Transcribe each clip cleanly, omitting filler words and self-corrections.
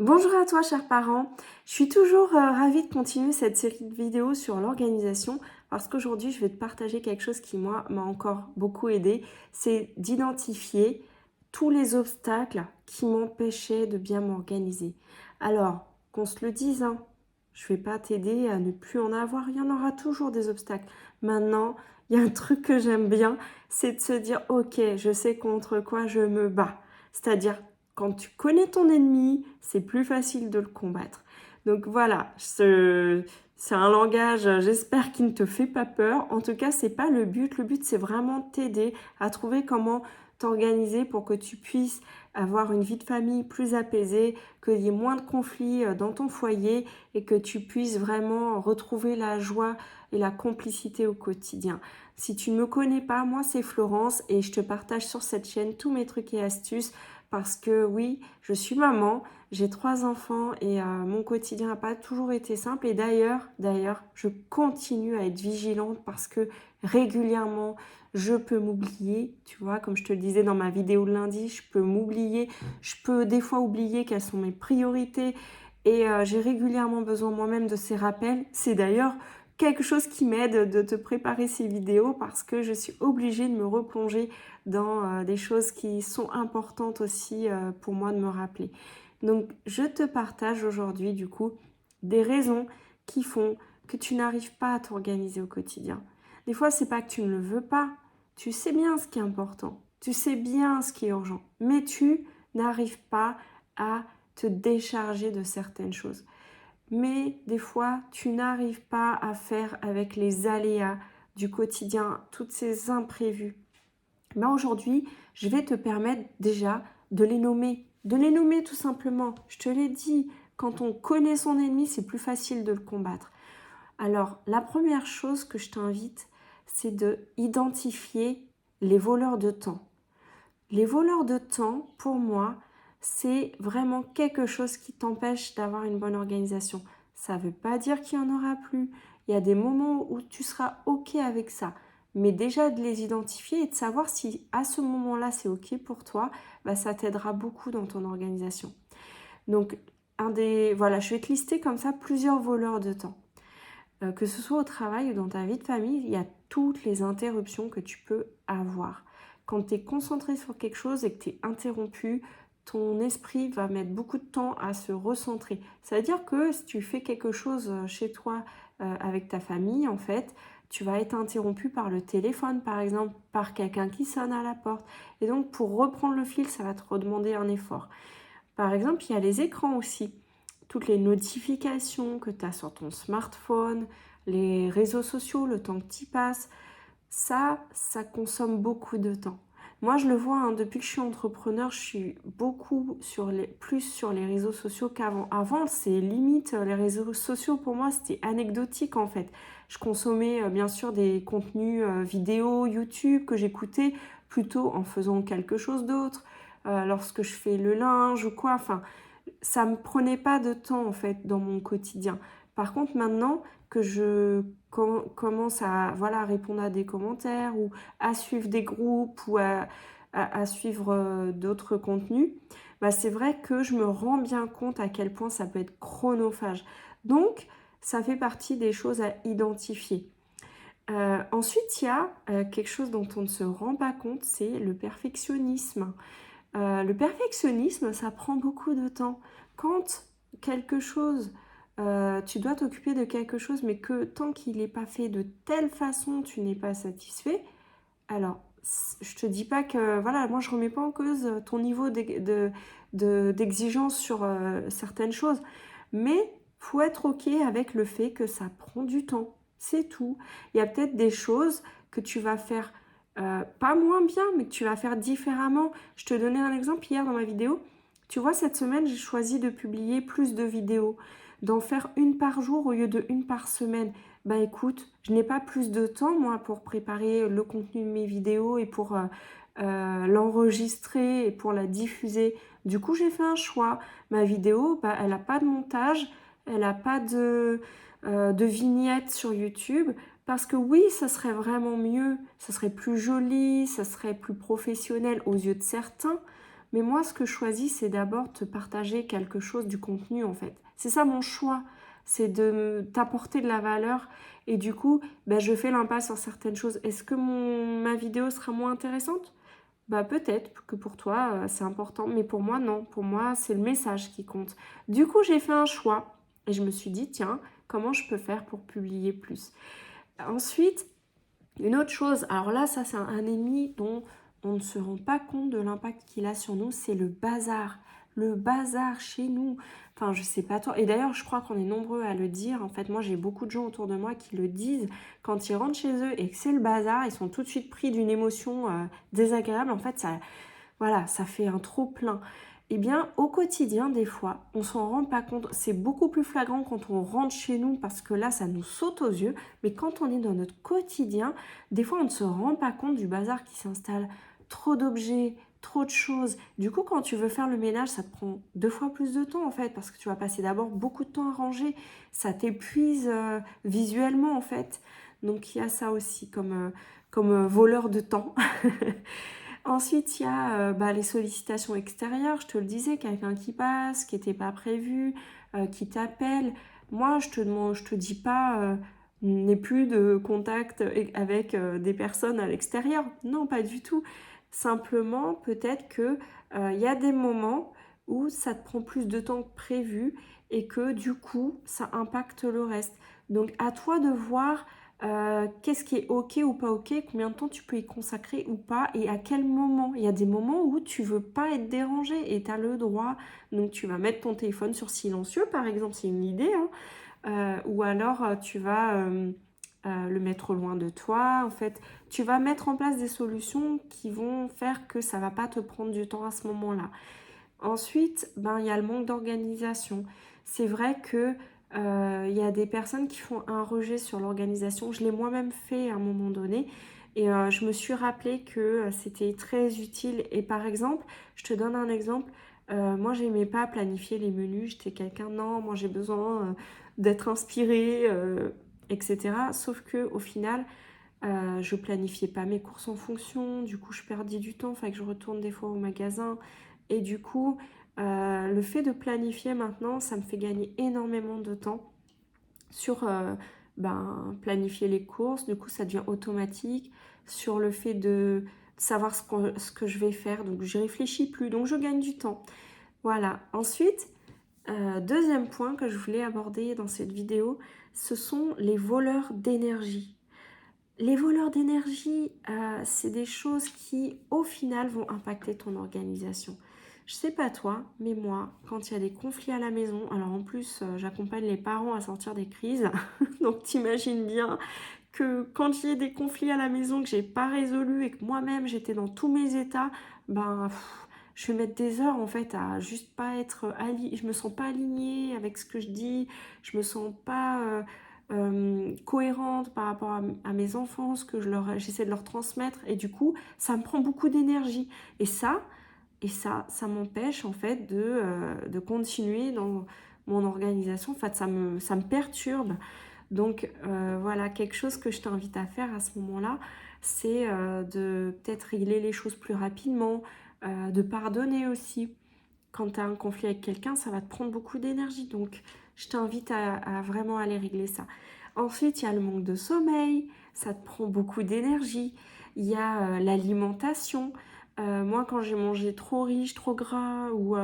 Bonjour à toi, chers parents. Je suis toujours ravie de continuer cette série de vidéos sur l'organisation parce qu'aujourd'hui, je vais te partager quelque chose qui, moi, m'a encore beaucoup aidé. C'est d'identifier tous les obstacles qui m'empêchaient de bien m'organiser. Alors, qu'on se le dise, hein, je ne vais pas t'aider à ne plus en avoir. Il y en aura toujours des obstacles. Maintenant, il y a un truc que j'aime bien, c'est de se dire, ok, je sais contre quoi je me bats. C'est-à-dire, quand tu connais ton ennemi, c'est plus facile de le combattre. Donc voilà, c'est un langage, j'espère, qui ne te fait pas peur. En tout cas, c'est pas le but. Le but, c'est vraiment t'aider à trouver comment t'organiser pour que tu puisses avoir une vie de famille plus apaisée, qu'il y ait moins de conflits dans ton foyer et que tu puisses vraiment retrouver la joie et la complicité au quotidien. Si tu ne me connais pas, moi c'est Florence et je te partage sur cette chaîne tous mes trucs et astuces parce que oui, je suis maman, j'ai 3 enfants et mon quotidien n'a pas toujours été simple. Et d'ailleurs, je continue à être vigilante parce que régulièrement, je peux m'oublier. Tu vois, comme je te le disais dans ma vidéo de lundi, je peux m'oublier. Je peux des fois oublier quelles sont mes priorités. Et j'ai régulièrement besoin moi-même de ces rappels. C'est d'ailleurs quelque chose qui m'aide de te préparer ces vidéos parce que je suis obligée de me replonger dans des choses qui sont importantes aussi pour moi de me rappeler. Donc, je te partage aujourd'hui, du coup, des raisons qui font que tu n'arrives pas à t'organiser au quotidien. Des fois, c'est pas que tu ne le veux pas. Tu sais bien ce qui est important. Tu sais bien ce qui est urgent. Mais tu n'arrives pas à te décharger de certaines choses. Mais des fois, tu n'arrives pas à faire avec les aléas du quotidien, toutes ces imprévus. Ben aujourd'hui, je vais te permettre déjà de les nommer. De les nommer tout simplement. Je te l'ai dit, quand on connaît son ennemi, c'est plus facile de le combattre. Alors, la première chose que je t'invite, c'est de identifier les voleurs de temps. Les voleurs de temps, pour moi, c'est vraiment quelque chose qui t'empêche d'avoir une bonne organisation. Ça ne veut pas dire qu'il n'y en aura plus. Il y a des moments où tu seras OK avec ça. Mais déjà de les identifier et de savoir si à ce moment-là c'est OK pour toi, bah, ça t'aidera beaucoup dans ton organisation. Donc, voilà, je vais te lister comme ça plusieurs voleurs de temps. Que ce soit au travail ou dans ta vie de famille, il y a toutes les interruptions que tu peux avoir. Quand tu es concentré sur quelque chose et que tu es interrompu, ton esprit va mettre beaucoup de temps à se recentrer. Ça veut dire que si tu fais quelque chose chez toi avec ta famille, en fait, tu vas être interrompu par le téléphone, par exemple, par quelqu'un qui sonne à la porte. Et donc, pour reprendre le fil, ça va te redemander un effort. Par exemple, il y a les écrans aussi. Toutes les notifications que tu as sur ton smartphone, les réseaux sociaux, le temps que tu y passes, ça consomme beaucoup de temps. Moi, je le vois, hein, depuis que je suis entrepreneur, je suis plus sur les réseaux sociaux qu'avant. Avant, c'est limite, les réseaux sociaux, pour moi, c'était anecdotique, en fait. Je consommais, bien sûr, des contenus vidéo, YouTube, que j'écoutais plutôt en faisant quelque chose d'autre, lorsque je fais le linge ou quoi. Enfin, ça me prenait pas de temps en fait dans mon quotidien. Par contre, maintenant que je commence à voilà, répondre à des commentaires ou à suivre des groupes ou à suivre d'autres contenus, bah, c'est vrai que je me rends bien compte à quel point ça peut être chronophage. Donc, ça fait partie des choses à identifier. Ensuite, il y a quelque chose dont on ne se rend pas compte, c'est le perfectionnisme. Le perfectionnisme, ça prend beaucoup de temps. Quand quelque chose, tu dois t'occuper de quelque chose, mais que tant qu'il n'est pas fait de telle façon, tu n'es pas satisfait, alors je te dis pas que, voilà, moi je remets pas en cause ton niveau d'exigence sur certaines choses, mais faut être OK avec le fait que ça prend du temps. C'est tout. Il y a peut-être des choses que tu vas faire pas moins bien, mais que tu vas faire différemment. Je te donnais un exemple hier dans ma vidéo. Tu vois, cette semaine, j'ai choisi de publier plus de vidéos, d'en faire une par jour au lieu de une par semaine. Bah écoute, je n'ai pas plus de temps, moi, pour préparer le contenu de mes vidéos et pour l'enregistrer et pour la diffuser. Du coup, j'ai fait un choix. Ma vidéo, bah, elle n'a pas de montage, elle n'a pas de vignette sur YouTube. Parce que oui, ça serait vraiment mieux, ça serait plus joli, ça serait plus professionnel aux yeux de certains. Mais moi, ce que je choisis, c'est d'abord te partager quelque chose, du contenu en fait. C'est ça mon choix, c'est de t'apporter de la valeur et du coup, ben, je fais l'impasse sur certaines choses. Est-ce que ma vidéo sera moins intéressante? Bah peut-être que pour toi, c'est important, mais pour moi, non. Pour moi, c'est le message qui compte. Du coup, j'ai fait un choix et je me suis dit, tiens, comment je peux faire pour publier plus? Ensuite, une autre chose, alors là, ça c'est un ennemi dont on ne se rend pas compte de l'impact qu'il a sur nous, c'est le bazar. Le bazar chez nous. Enfin, je sais pas toi. Et d'ailleurs, je crois qu'on est nombreux à le dire. En fait, moi, j'ai beaucoup de gens autour de moi qui le disent. Quand ils rentrent chez eux et que c'est le bazar, ils sont tout de suite pris d'une émotion désagréable. En fait, ça, voilà, ça fait un trop plein. Eh bien, au quotidien, des fois, on s'en rend pas compte. C'est beaucoup plus flagrant quand on rentre chez nous parce que là, ça nous saute aux yeux. Mais quand on est dans notre quotidien, des fois, on ne se rend pas compte du bazar qui s'installe. Trop d'objets, trop de choses. Du coup, quand tu veux faire le ménage, ça te prend 2 fois plus de temps en fait parce que tu vas passer d'abord beaucoup de temps à ranger. Ça t'épuise visuellement en fait. Donc, il y a ça aussi comme voleur de temps. Ensuite, il y a les sollicitations extérieures. Je te le disais, quelqu'un qui passe, qui n'était pas prévu, qui t'appelle. Moi, je te dis pas, n'aie plus de contact avec des personnes à l'extérieur. Non, pas du tout. Simplement, peut-être que il y a des moments où ça te prend plus de temps que prévu et que du coup, ça impacte le reste. Donc, à toi de voir qu'est-ce qui est ok ou pas ok, combien de temps tu peux y consacrer ou pas et à quel moment. Il y a des moments où tu veux pas être dérangé et tu as le droit. Donc tu vas mettre ton téléphone sur silencieux par exemple, c'est une idée, hein. Ou alors tu vas le mettre loin de toi. En fait, tu vas mettre en place des solutions qui vont faire que ça va pas te prendre du temps à ce moment-là. Ensuite, il y a le manque d'organisation. C'est vrai que il y a des personnes qui font un rejet sur l'organisation. Je l'ai moi-même fait à un moment donné et je me suis rappelé que c'était très utile. Et par exemple, je te donne un exemple. Moi, j'aimais pas planifier les menus. J'étais quelqu'un, non, moi j'ai besoin d'être inspirée, etc. Sauf que au final, je planifiais pas mes courses en fonction. Du coup, je perdais du temps. Fallait que je retourne des fois au magasin. Et du coup, le fait de planifier maintenant, ça me fait gagner énormément de temps sur planifier les courses. Du coup, ça devient automatique. Sur le fait de savoir ce que je vais faire. Donc, je réfléchis plus. Donc, je gagne du temps. Voilà. Ensuite, deuxième point que je voulais aborder dans cette vidéo, ce sont les voleurs d'énergie. Les voleurs d'énergie, c'est des choses qui, au final, vont impacter ton organisation. Je sais pas toi, mais moi, quand il y a des conflits à la maison, alors en plus, j'accompagne les parents à sortir des crises, donc t'imagines bien que quand il y a des conflits à la maison que j'ai pas résolus et que moi-même j'étais dans tous mes états, je vais mettre des heures en fait à juste pas être je me sens pas alignée avec ce que je dis, je me sens pas cohérente par rapport à mes enfants, ce que j'essaie de leur transmettre et du coup ça me prend beaucoup d'énergie et ça m'empêche en fait de continuer dans mon organisation. En fait, ça me perturbe. Donc voilà, quelque chose que je t'invite à faire à ce moment-là, c'est de peut-être régler les choses plus rapidement, de pardonner aussi. Quand tu as un conflit avec quelqu'un, ça va te prendre beaucoup d'énergie. Donc je t'invite à vraiment aller régler ça. Ensuite, il y a le manque de sommeil, ça te prend beaucoup d'énergie. Il y a l'alimentation. Moi, quand j'ai mangé trop riche, trop gras, ou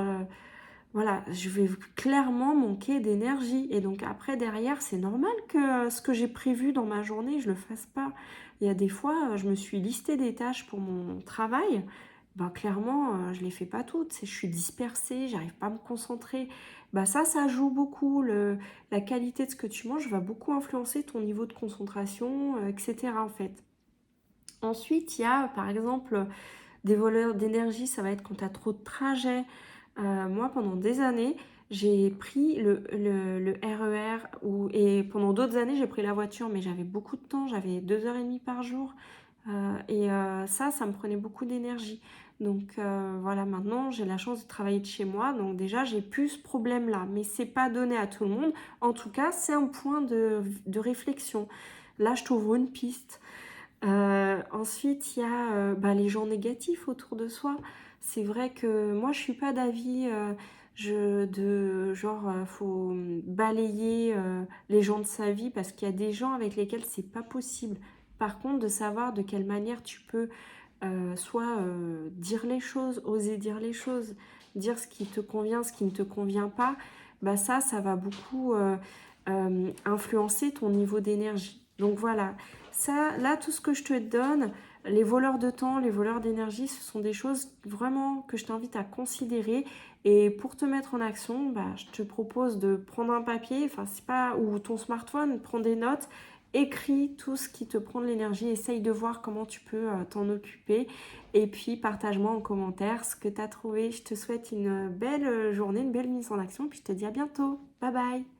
voilà, je vais clairement manquer d'énergie. Et donc après, derrière, c'est normal que ce que j'ai prévu dans ma journée, je le fasse pas. Il y a des fois, je me suis listé des tâches pour mon travail. Clairement, je les fais pas toutes. Je suis dispersée, j'arrive pas à me concentrer. Ça joue beaucoup. La qualité de ce que tu manges va beaucoup influencer ton niveau de concentration, etc. en fait. Ensuite, il y a par exemple des voleurs d'énergie, ça va être quand tu as trop de trajets. Moi, pendant des années, j'ai pris le RER et pendant d'autres années, j'ai pris la voiture, mais j'avais beaucoup de temps, j'avais 2h30 par jour. Ça me prenait beaucoup d'énergie. Donc voilà, maintenant, j'ai la chance de travailler de chez moi. Donc déjà, j'ai plus ce problème-là. Mais c'est pas donné à tout le monde. En tout cas, c'est un point de réflexion. Là, je t'ouvre une piste. Ensuite, il y a les gens négatifs autour de soi. c'est vrai que moi, je suis pas d'avis, genre, faut balayer les gens de sa vie parce qu'il y a des gens avec lesquels c'est pas possible. Par contre, de savoir de quelle manière tu peux soit dire les choses, oser dire les choses, dire ce qui te convient, ce qui ne te convient pas, bah ça va beaucoup influencer ton niveau d'énergie. Donc voilà, ça, là, tout ce que je te donne, les voleurs de temps, les voleurs d'énergie, ce sont des choses vraiment que je t'invite à considérer. Et pour te mettre en action, bah, je te propose de prendre un papier, enfin, c'est pas, ou ton smartphone, prendre des notes, écris tout ce qui te prend de l'énergie, essaye de voir comment tu peux t'en occuper. Et puis, partage-moi en commentaire ce que tu as trouvé. Je te souhaite une belle journée, une belle mise en action, puis je te dis à bientôt. Bye bye!